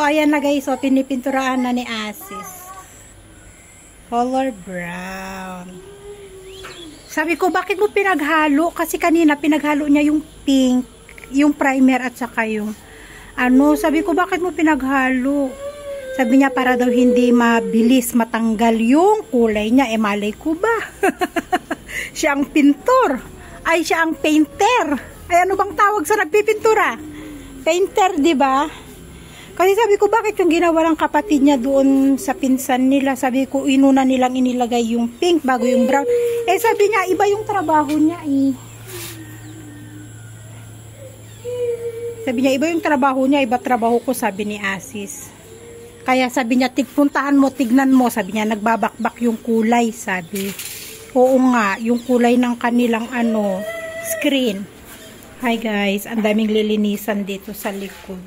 ayan na guys. So, pinipinturaan na ni Asis. Color brown. Sabi ko, bakit mo pinaghalo? Kasi kanina pinaghalo niya yung pink, yung primer at saka yung ano. Sabi ko, bakit mo pinaghalo? Sabi niya, para daw hindi mabilis matanggal yung kulay niya. Malay ko ba? Siya ang pintor. Ay, siya ang painter. Ay, ano bang tawag sa nagpipintura? Painter, di ba? Kasi sabi ko, bakit yung ginawa ng kapatid niya doon sa pinsan nila? Sabi ko, inuna nilang inilagay yung pink bago yung brown. Sabi niya, iba yung trabaho niya eh. Sabi niya, iba yung trabaho niya, iba trabaho ko, sabi ni Asis. Kaya sabi niya, puntahan mo, tignan mo. Sabi niya, nagbabakbak yung kulay, sabi. Oo nga, yung kulay ng kanilang screen. Hi guys, ang daming lilinisan dito sa likod.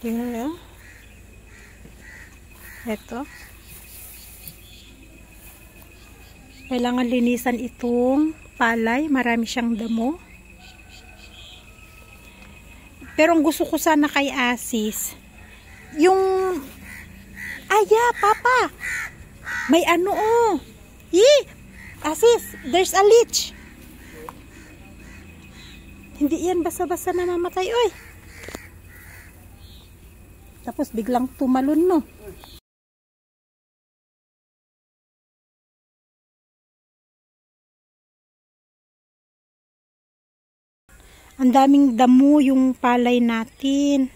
Tingnan. Ito. Kailangan linisan itong palay. Marami siyang damo. Pero ang gusto ko sana kay Asis, yung papa, may Asis, there's a leech. Hindi yan basa-basa na mamatay, oy. Tapos biglang tumalon, no. Ang daming damo yung palay natin.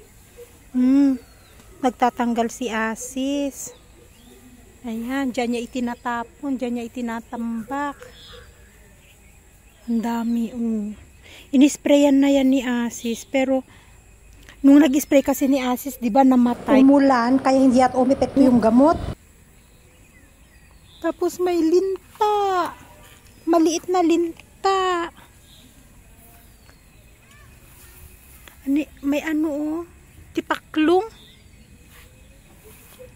Nagtatanggal si Asis. Ayan, dyan niya itinatapon, dyan niya itinatambak. Ang dami, Inisprayan na yan ni Asis, pero nung nag-spray kasi ni Asis, di ba namatay? Umulan, kaya hindi at umepekto yung gamot. Tapos may linta. Maliit na linta. May tipaklong.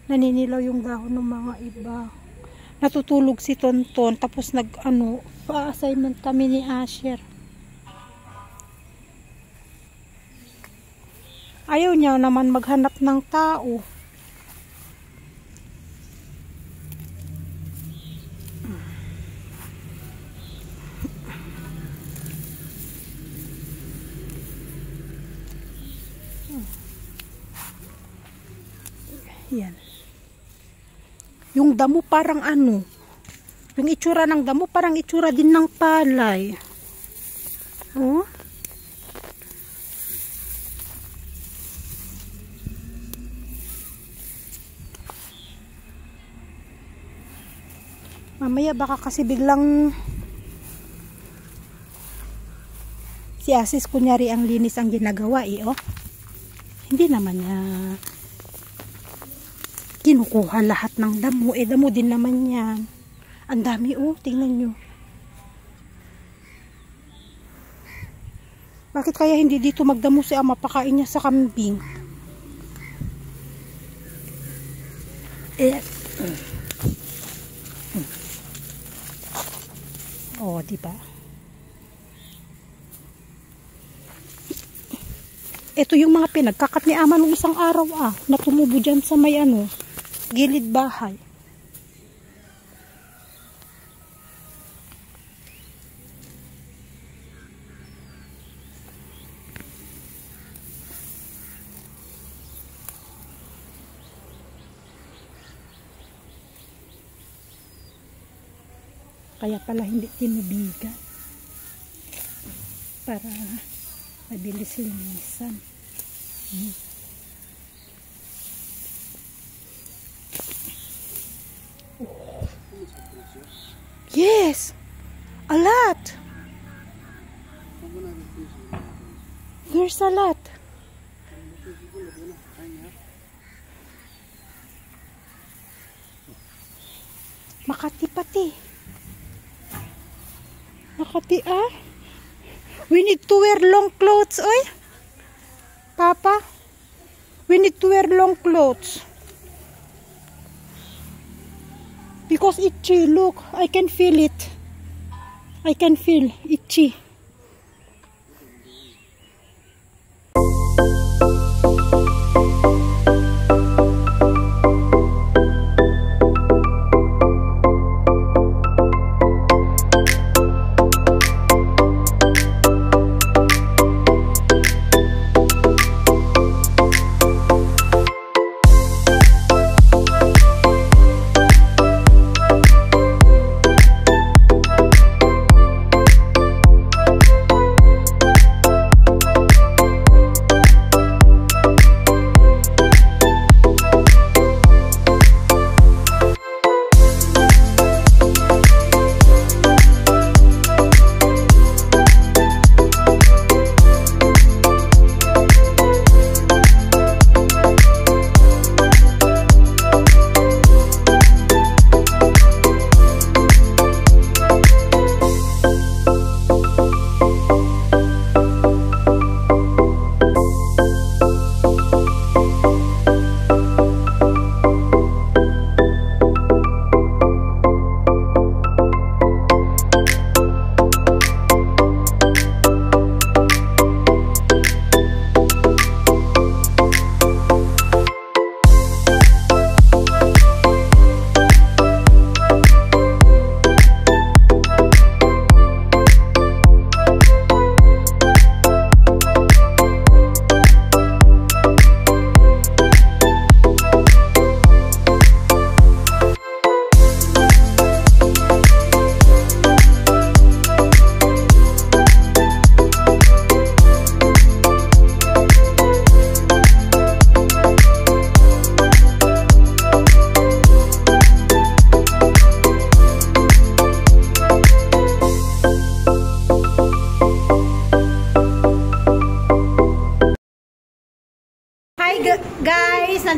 Naninilaw yung dahon ng mga iba. Natutulog si Tonton, tapos pa-assignment kami ni Asher. Ayaw niya naman maghanap ng tao. Yan. Yung damo parang yung itsura ng damo parang itsura din ng palay. Oh. Mamaya baka kasi biglang si Asis kunyari ang linis ang ginagawa Hindi naman niya kinukuha lahat ng damo. Damo din naman yan. Ang dami tingnan nyo. Bakit kaya hindi dito magdamo si ama, pakain niya sa kambing? Diba? Ito yung mga pinagkakat ni ama nung isang araw na tumubo dyan sa may gilid bahay. Kaya pala hindi tinubigan para mabilis linisan. Yes, a lot. There's a lot. Makati pati. Makati We need to wear long clothes, oy. Papa, we need to wear long clothes. Because itchy, look, I can feel it. I can feel itchy.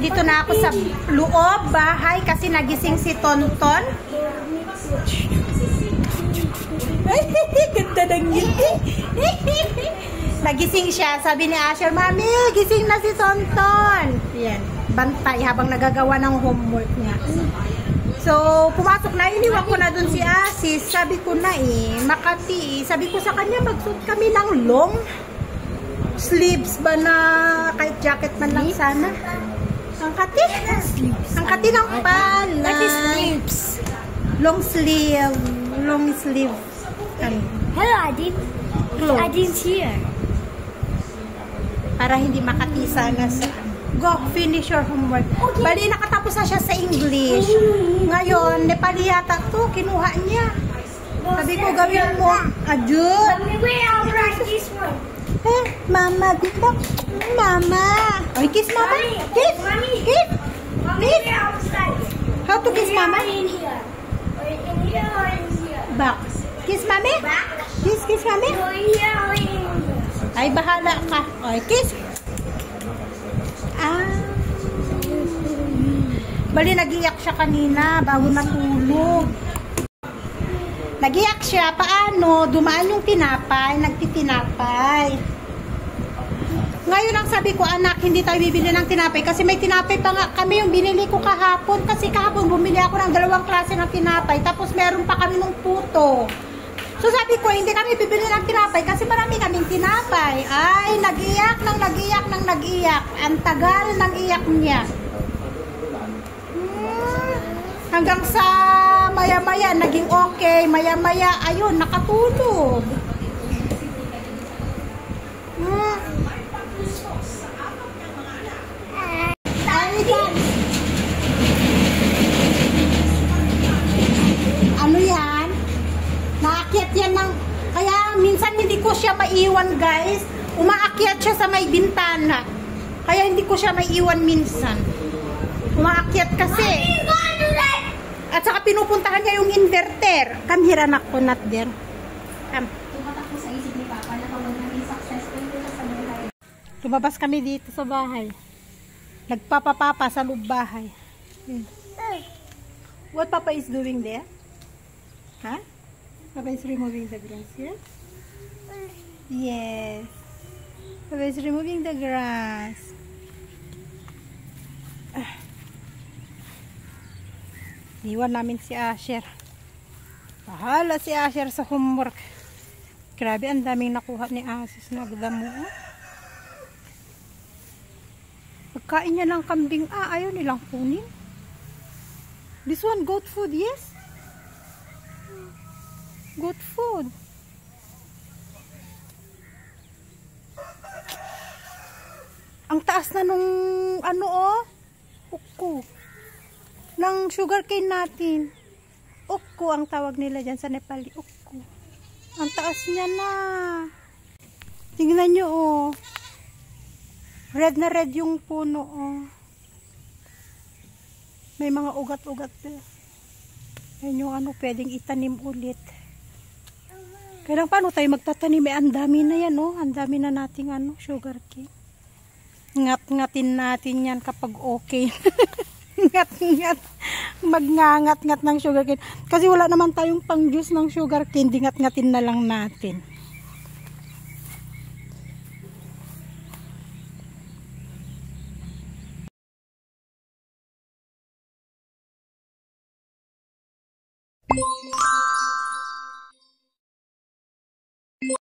nandito na ako sa loob, bahay, kasi nagising si Tonton. Ay, ganda ng ngiti. Nagising siya, sabi ni Asher, Mami, gising na si Tonton. Yan, bantay habang nagagawa ng homework niya. So, pumasok na, iniwan ko na dun si Asis. Sabi ko na Makati. Sabi ko sa kanya, magsuot kami ng long sleeves ba na kahit jacket man lang sana. Ang kati. Ang kati ng pala. Long sleeve. Long sleeve. Hello, Adi. Adi's here. Para hindi makati sana sa... Go, finish your homework. Bali, nakatapos na siya sa English. Ngayon, Nepali yata to, kinuha niya. Sabi ko, gawin mo. Ajun. Mama, dito. Mama. Oy, kiss mama. Kiss. Kiss. Kiss. How to kiss mama? Back. Kiss mami. Kiss mami. Ay, bahala ka. Oy, kiss. Bali, nag-iyak siya kanina bago natulog. Nag-iyak siya. Paano? Dumaan yung tinapay. Nagtitinapay. Ngayon ang sabi ko, anak, hindi tayo bibili ng tinapay kasi may tinapay pa nga kami yung binili ko kahapon. Kasi kahapon bumili ako ng 2 klase ng tinapay. Tapos meron pa kami ng puto. So sabi ko, hindi kami bibili ng tinapay kasi marami kaming tinapay. Ay, nag-iyak. Ang tagal ng iyak niya. Hanggang sa maya-maya, naging okay. Maya-maya, ayun, nakatulog. Ano yan? Naakyat yan ng... Kaya minsan hindi ko siya maiwan, guys. Umaakyat siya sa may bintana. Kaya hindi ko siya maiwan minsan. Umaakyat kasi. At saka pinupuntahan niya yung inverter. Come here, anak ko, not there. Come. Lumabas kami dito sa bahay. Nagpapapapa sa loob bahay. What Papa is doing there? Huh? Papa is removing the grass, yes? Yes. Papa is removing the grass. Iwan namin si Asher. Bahala si Asher sa homework. Grabe, ang daming nakuha ni Asis na damo. Pagkain niya ng kambing, ayaw nilang kunin. This one, goat food, yes? Goat food. Ang taas na nung, uko. Ng sugarcane natin. Ukko ang tawag nila dyan sa Nepali. Ukko. Ang taas niya na. Tingnan nyo, Red na red yung puno, May mga ugat-ugat. Yan yung pwedeng itanim ulit. Kaya lang paano tayo magtatanim? Ang dami na yan, Ang dami na nating sugarcane. Ngat-ngatin natin yan kapag okay. Ngat-ngat. Magngangat-ngat ng sugarcane. Kasi wala naman tayong pang-juice ng sugarcane. Dingat-ngatin na lang natin.